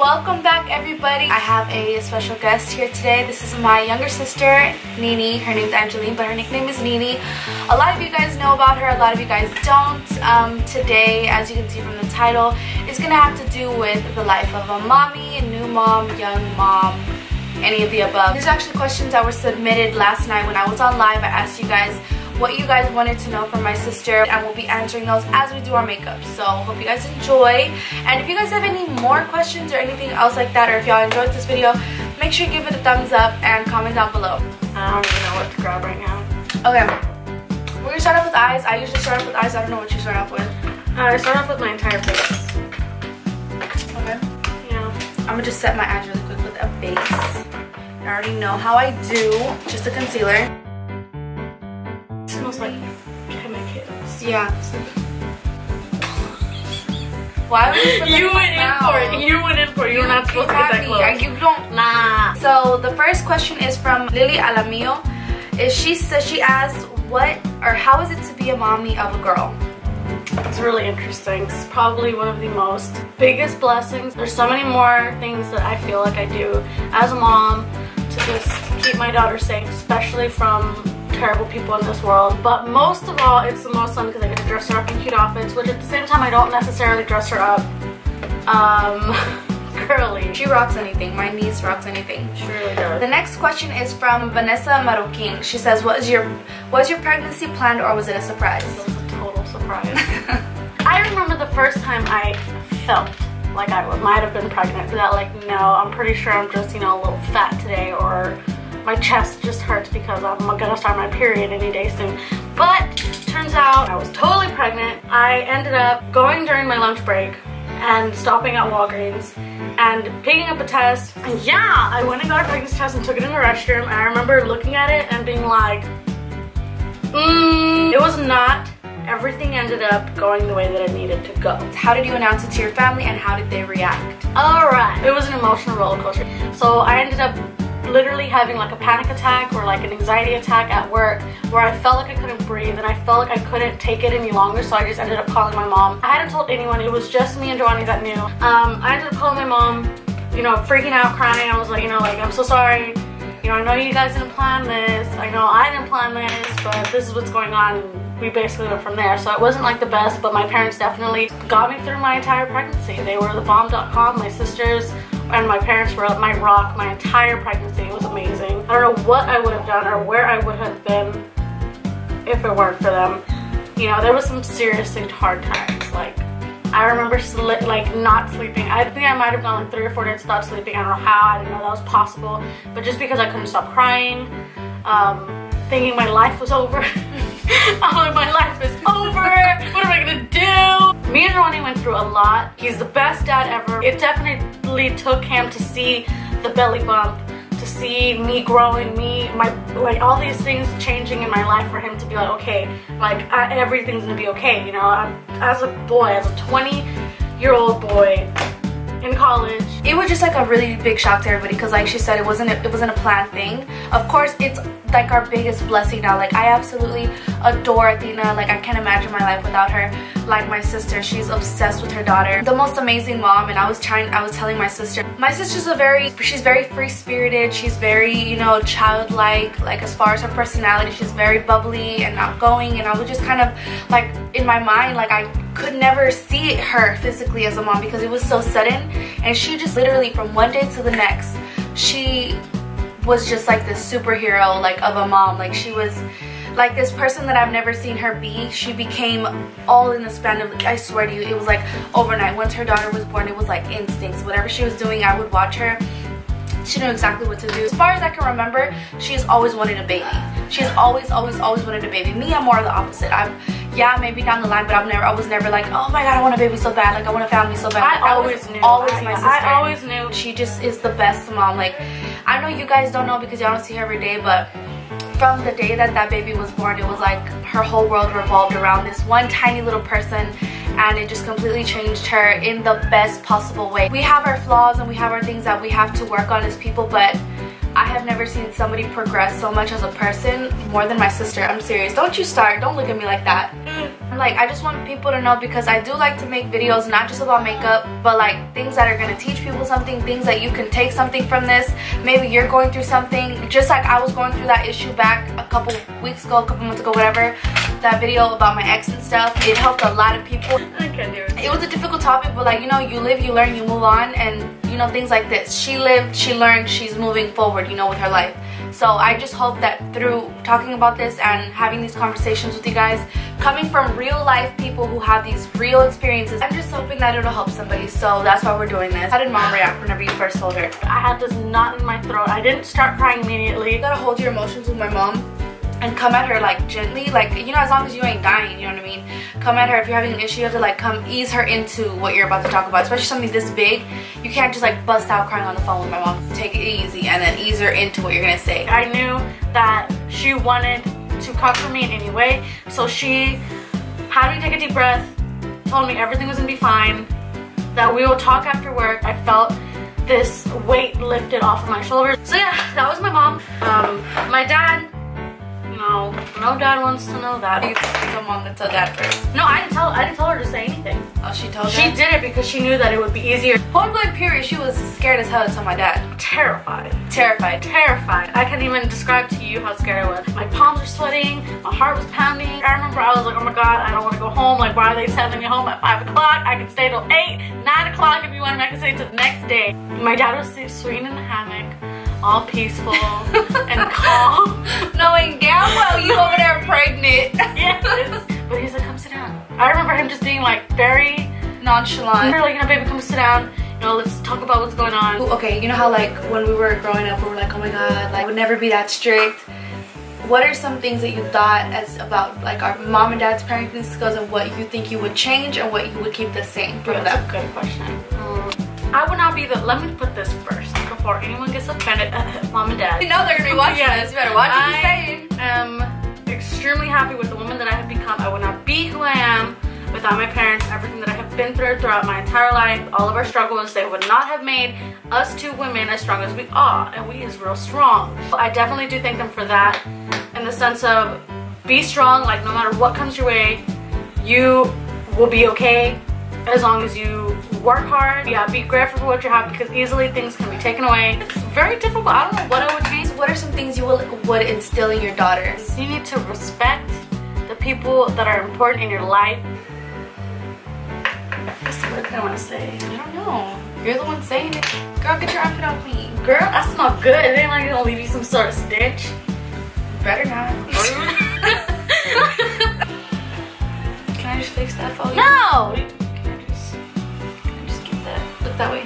Welcome back, everybody. I have a special guest here today. This is my younger sister, Nini. Her name's Angeline, but her nickname is Nini. A lot of you guys know about her, a lot of you guys don't. Today, as you can see from the title, is gonna have to do with the life of a mommy, a new mom, young mom, any of the above. These are actually questions that were submitted last night when I was on live. I asked you guys what you guys wanted to know from my sister, and we'll be answering those as we do our makeup. So hope you guys enjoy, and if you guys have any more questions or anything else like that, or if y'all enjoyed this video, make sure you give it a thumbs up and comment down below. I don't even know what to grab right now. Okay, we're gonna start off with eyes. I usually start off with eyes. I don't know what you start off with. I start off with my entire face. Okay. Yeah. I'm gonna just set my eyes really quick with a base. I already know how I do. Just a concealer. It smells like chemicals. Yeah. Why would you went in for it. You went in for it. You were not supposed to get that close. You don't. Nah. So the first question is from Lily Alamio. She asks, what or how is it to be a mommy of a girl? It's really interesting. It's probably one of the biggest blessings. There's so many more things that I feel like I do as a mom to just keep my daughter safe, especially from terrible people in this world. But most of all, it's the most fun because I get to dress her up in cute outfits, which at the same time I don't necessarily dress her up girly. She rocks anything. My niece rocks anything. She really does. The next question is from Vanessa Maroquin. She says, was your pregnancy planned or was it a surprise? It was a total surprise. I remember the first time I felt like I might have been pregnant, but that like, no, I'm pretty sure I'm just, you know, a little fat today, or my chest just hurts because I'm gonna start my period any day soon. But turns out I was totally pregnant. I ended up going during my lunch break and stopping at Walgreens and picking up a test. And yeah, I went and got a pregnancy test and took it in the restroom, and I remember looking at it and being like, it was not. Everything ended up going the way that it needed to go. How did you announce it to your family and how did they react? Alright, it was an emotional roller coaster. So I ended up literally having like a panic attack or like an anxiety attack at work where I felt like I couldn't breathe and I felt like I couldn't take it any longer, so I just ended up calling my mom. I hadn't told anyone, it was just me and Giovanni that knew. I ended up calling my mom, you know, freaking out, crying. I was like, you know, like, I'm so sorry. You know, I know you guys didn't plan this. I know I didn't plan this, but this is what's going on. And we basically went from there. So it wasn't like the best, but my parents definitely got me through my entire pregnancy. They were the bomb.com. My sisters and my parents were my rock my entire pregnancy. It was amazing. I don't know what I would have done or where I would have been if it weren't for them. You know, there was some seriously hard times. Like, I remember not sleeping. I think I might have gone like 3 or 4 days without sleeping. I don't know how. I didn't know that was possible. But just because I couldn't stop crying, thinking my life was over. Oh, my life is over. What am I gonna do? Me and Ronnie went through a lot. He's the best dad ever. It definitely took him to see the belly bump, to see me growing, like all these things changing in my life, for him to be like, okay, like everything's gonna be okay. You know, as a boy, as a 20-year-old boy in college, it was just like a really big shock to everybody because, like she said, it wasn't a planned thing. Of course, it's like our biggest blessing now. Like, I absolutely adore Athena. Like, I can't imagine my life without her. Like my sister, she's obsessed with her daughter. The most amazing mom. And I was telling my sister's she's very free-spirited. She's very, you know, childlike. Like, as far as her personality, she's very bubbly and outgoing. And I was just kind of like, in my mind, like, I could never see her physically as a mom because it was so sudden. And she just literally, from one day to the next, she was just like this superhero, like, of a mom. Like, she was like this person that I've never seen her be. She became all in the span of, I swear to you, it was like overnight. Once her daughter was born, it was like instincts. Whatever she was doing, I would watch her. She knew exactly what to do. As far as I can remember, she's always wanted a baby. She's always wanted a baby. Me, I'm more of the opposite. Yeah, maybe down the line, but I was never like, oh my god, I want a baby so bad. Like, I want a family so bad. I always knew. Always my sister. I always knew. She just is the best mom. Like, I know you guys don't know because y'all don't see her every day, but from the day that baby was born, it was like her whole world revolved around this one tiny little person, and it just completely changed her in the best possible way. We have our flaws and we have our things that we have to work on as people, but I have never seen somebody progress so much as a person more than my sister. I'm serious. Don't you start. Don't look at me like that. Like, I just want people to know, because I do like to make videos not just about makeup, but like things that are going to teach people something, things that you can take something from this. Maybe you're going through something just like I was going through that issue back a couple weeks ago, a couple months ago, whatever. That video about my ex and stuff, it helped a lot of people. I can't do it. It was a difficult topic, but like, you know, you live, you learn, you move on, and you know, things like this. She lived, she learned, she's moving forward, you know, with her life. So I just hope that through talking about this and having these conversations with you guys, coming from real life people who have these real experiences, I'm just hoping that it'll help somebody. So that's why we're doing this. How did mom react whenever you first told her? I had this knot in my throat. I didn't start crying immediately. You gotta hold your emotions with my mom and come at her like gently, like, you know, as long as you ain't dying, you know what I mean? Come at her. If you're having an issue, you have to like come ease her into what you're about to talk about, especially something this big. You can't just like bust out crying on the phone with my mom. Take it easy and then ease her into what you're gonna say. I knew that she wanted to comfort me in any way, so she had me take a deep breath, told me everything was gonna be fine, that we will talk after work. I felt this weight lifted off of my shoulders. So yeah, that was my mom. My dad, no dad wants to know that. You told someone to tell dad first. No, I didn't tell her to say anything. Oh, she told She dad? did it because she knew that it would be easier. Point blank period, she was scared as hell to tell my dad. Terrified. Terrified. Terrified. I can't even describe to you how scared I was. My palms were sweating, my heart was pounding. I remember I was like, oh my god, I don't want to go home. Like, why are they sending me home at 5 o'clock? I can stay till 8, 9 o'clock if you want me. I can stay till the next day. My dad was swinging in the hammock, all peaceful and calm. Knowing damn well you over there pregnant. Yes. But he's like, come sit down. I remember him just being like very nonchalant. They're like, you know, baby, come sit down. You know, let's talk about what's going on. Okay, you know how like when we were growing up, we were like, oh my god, like I would never be that strict. What are some things that you thought as about like our mom and dad's parenting skills, and what you think you would change and what you would keep the same from That's a good question. I would not be the, let me put this first before anyone gets offended. Mom and dad. You know they're gonna be watching this. You better watch what you're saying. I am extremely happy with the woman that I have become. I would not be who I am without my parents. Everything that I have been through throughout my entire life, all of our struggles, they would not have made us two women as strong as we are, and we is real strong. I definitely do thank them for that, in the sense of be strong, like no matter what comes your way, you will be okay as long as you work hard. Yeah, be grateful for what you have, because easily things can be taken away. It's very difficult. I don't know what I would change. What are some things you would instill in your daughters? You need to respect the people that are important in your life. What's the word I want to say? I don't know. You're the one saying it. Girl, get your armpit out clean. Girl, that's not good. It ain't like gonna leave you some sort of stench. Better not. Can I just fix that for you? No! Can I just get that? Look that way.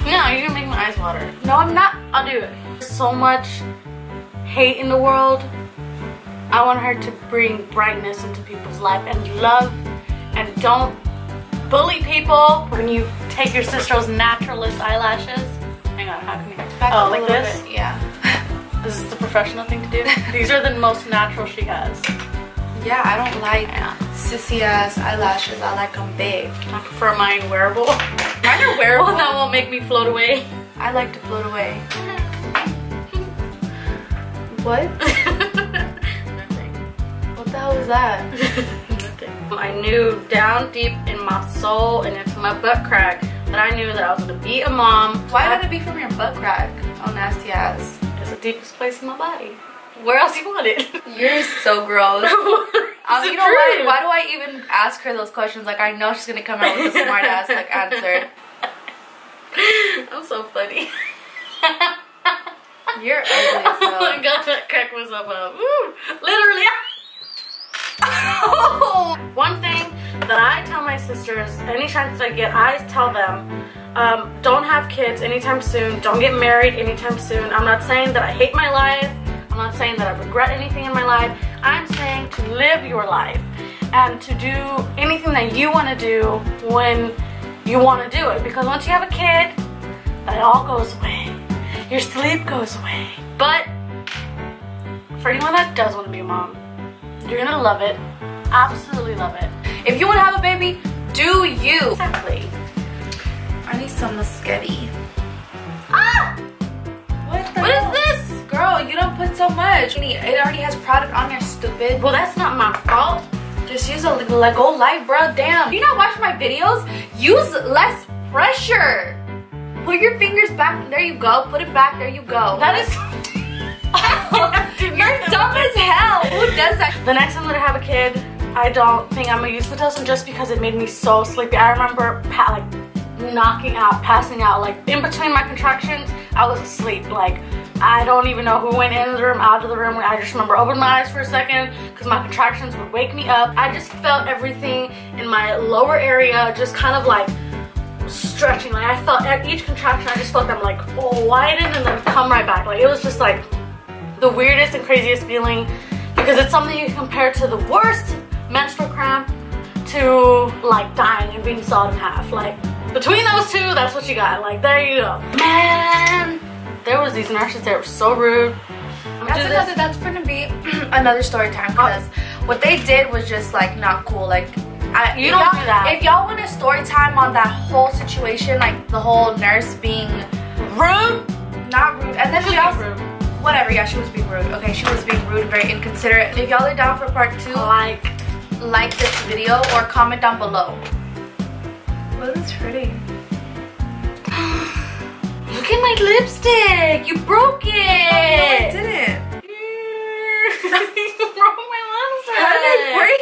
No, you're gonna make my eyes water. No, I'm not. I'll do it. There's so much hate in the world. I want her to bring brightness into people's life and love, and don't bully people. When you take your sister's naturalist eyelashes, hang on, how can you? Oh, like this? Bit. Yeah. This is the professional thing to do. These are the most natural she has. Yeah, I don't like sissy ass eyelashes. I like them big. I prefer mine wearable. Mine are wearable. That won't make me float away. I like to float away. What? Nothing. What the hell is that? Nothing. I knew down deep in my soul and into my butt crack that I knew that I was gonna be a mom. Why had it be from your butt crack? Oh, nasty ass. It's the deepest place in my body. Where else you want it? You're so gross. You know what? Why do I even ask her those questions? Like, I know she's gonna come out with a smart ass like answer. I'm so funny. You're ugly as hell. Oh my god, that crack was up. Literally. One thing that I tell my sisters, any chance that I get, I tell them, don't have kids anytime soon. Don't get married anytime soon. I'm not saying that I hate my life. I'm not saying that I regret anything in my life. I'm saying to live your life and to do anything that you want to do when you want to do it. Because once you have a kid, it all goes away. Your sleep goes away. But for anyone that does want to be a mom, you're gonna love it. Absolutely love it. If you want to have a baby, do you. Exactly. I need some mascara. Ah! What is this? Girl, you don't put so much. It already has product on there, stupid. Well, that's not my fault. Just use a Lego light, bro. Damn. If you're not watching my videos, use less pressure. Put your fingers back. There you go. Put it back. There you go. That is... You're dumb as hell. Who does that? The next time that I have a kid, I don't think I'm gonna use Pitocin just because it made me so sleepy. I remember like knocking out, passing out. Like in between my contractions, I was asleep. Like I don't even know who went into the room, out of the room. I just remember opening my eyes for a second because my contractions would wake me up. I just felt everything in my lower area just kind of like stretching. Like I felt at each contraction, I just felt them like widen and then come right back. Like it was just like the weirdest and craziest feeling because it's something you can compare to the worst menstrual cramp to like dying and being sawed in half. Like between those two, that's what you got. Like there you go. Man, there was these nurses that were so rude. That's gonna be another story time because what they did was just like not cool. Like you don't do that. If y'all want a story time on that whole situation, like the whole nurse being rude, not rude, and then she also whatever. Yeah, she was being rude. Okay, she was being rude, very inconsiderate. If y'all are down for part 2, like this video or comment down below. Oh, that's pretty. Look at my lipstick. You broke it. Oh, no, I didn't. You broke my lipstick. How did it break?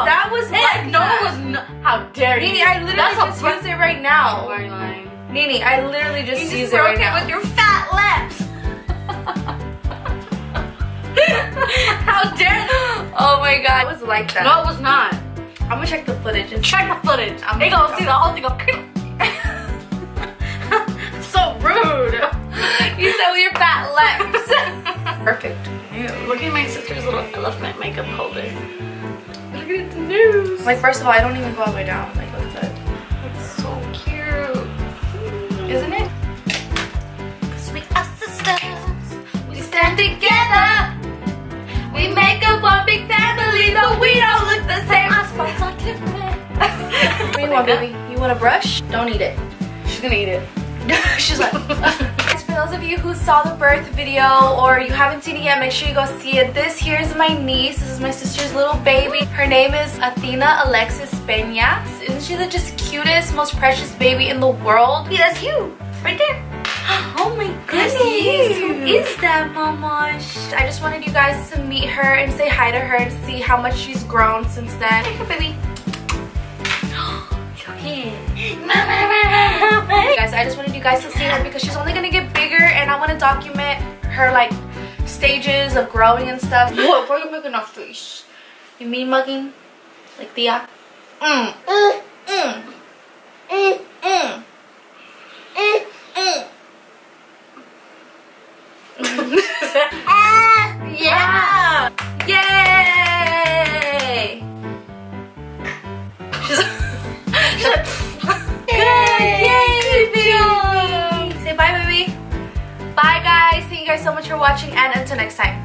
That was like no, it was not. How dare you? Nini, I literally just used it right now. Why are you lying? Nini, I literally just used it right now. With your fat lips. How dare you? Oh my god, it was like that. No, it was not. I'm gonna check the footage. Check the footage. They gonna see the whole thing. So rude. You said with your fat lips. Perfect. Ew. Look at my sister's little elephant makeup holder. Look at the news. Like, first of all, I don't even go all the way down. Like, look at that. It's so cute. Isn't it? 'Cause we are sisters. We stand together. We make up one big family, though we don't look the same. Our spots are different. What do you want, baby? You want a brush? Don't eat it. She's gonna eat it. She's like, for those of you who saw the birth video or you haven't seen it yet, make sure you go see it. This here is my niece. This is my sister's little baby. Her name is Athena Alexis Peña. Isn't she the just cutest, most precious baby in the world? Yeah, that's you. Right there. Oh my goodness. Who is that, mama? I just wanted you guys to meet her and say hi to her and see how much she's grown since then. Hey, baby. Guys, I just wanted you guys to see her because she's only gonna get bigger and I want to document her like stages of growing and stuff. What? Why are you making a face? You mean mugging? Like Thea? Yeah! Yay! She's Say bye, baby. Bye, guys. Thank you guys so much for watching, and until next time.